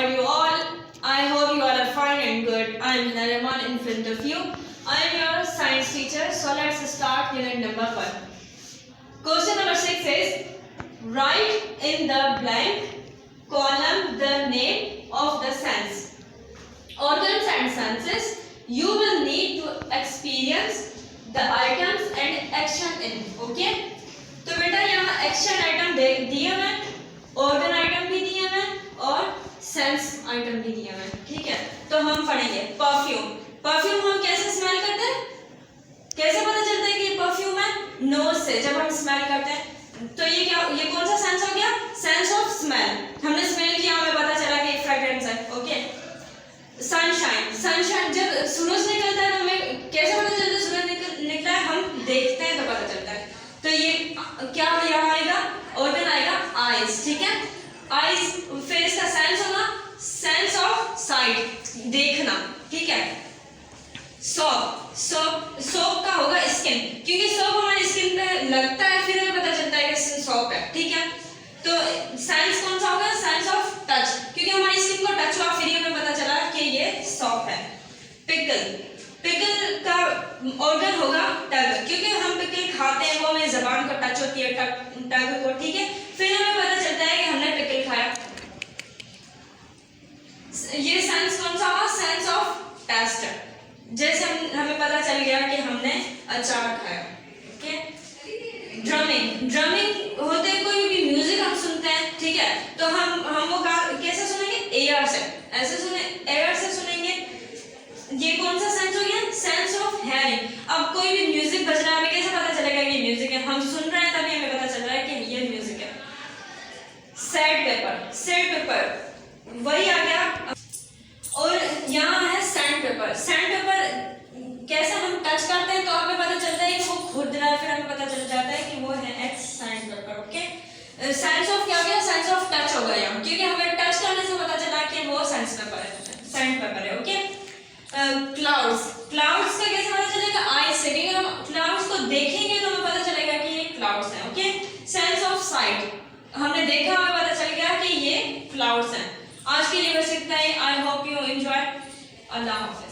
are you all? I hope you all are fine and good. I am Hyderabad in front of you. I am your science teacher. So let's start unit number 1. Question number 6 is, write in the blank column the name of the sense, organs and senses you will need to experience the items and action in. Okay? तो बेटा यहाँ action item दिए हुए, organ item भी दिए हुए और sense item भी दिए हुए। ठीक है, तो हम पढ़ेंगे परफ्यूम। परफ्यूम हम कैसे स्मेल करते हैं, कैसे पता चलता है कि परफ्यूम है? नोज से, जब हम स्मेल करते हैं। तो ये क्या, ये कौन सा सेंस हो गया? Sense of smell. हमने स्मेल किया, हमें पता चला कि फ्रेग्रेंस है। Okay, sunshine. सनशाइन जब सूरज निकलता है तो हमें कैसे पता चलता है सूरज निकला है? हम देखते हैं तो पता चलता है। तो ये क्या यहाँ आएगा? ऑर्गन आएगा आईज। ठीक है, आईज फेस का सेंस होगा, सेंस ऑफ साइट, देखना। ठीक है, सोप का होगा स्किन, क्योंकि सोप हमारी स्किन पे लगता है, फिर हमें पता चलता है कि सोप है। ठीक है, तो सेंस कौन सा होगा? सेंस ऑफ टच, क्योंकि हमारी स्किन को टच हुआ, फिर हमें पता चला कि ये सोप है। पिकल का ऑर्गन होगा टग, क्योंकि हम पिकल खाते हैं, वो हमें जबान को टच होती है, टग को। ठीक है, फिर हमें पता चलता है कि हमने पिकल खाया। ये सेंस कौन सा हुआ? सेंस ऑफ टेस्ट, जैसे हमें पता चल गया कि हमने अचार खाया। ओके, ड्रमिंग होते हैं, कोई भी म्यूजिक हम सुनते हैं। ठीक है, तो हम वो कैसे सुनेंगे? एयर से, ऐसे सुने, एयर से सुनेंगे। ये कौन सा सेंस हो गया? Sense of hearing. अब कोई भी म्यूजिक बज रहा है, हमें कैसे पता चलेगा कि म्यूजिक है? हम सुन रहे हैं तभी हमें पता चल रहा है कि ये म्यूजिक है। सैंड पेपर वही आ गया। और यहाँ है सैंड पेपर। सैंड पेपर कैसे हम टच करते हैं तो हमें पता चलता है कि वो खुद रहा है, फिर हमें पता चल जाता है कि वो है sand paper. Okay, sense of क्या हो गया? सेंस ऑफ टच हो गया, क्योंकि हमें टच करने से पता चला कि वो सैंड पेपर है। ओके, क्लाउड्स का कैसे पता चलेगा? आई से, क्योंकि हम क्लाउड्स को देखेंगे तो हमें पता चलेगा कि ये क्लाउड्स हैं। ओके, सेंस ऑफ साइट, हमने देखा, हमें पता चल गया कि ये क्लाउड्स हैं। आज के लिए बस इतना ही। I hope you enjoy. अल्लाह हाफ़िज़।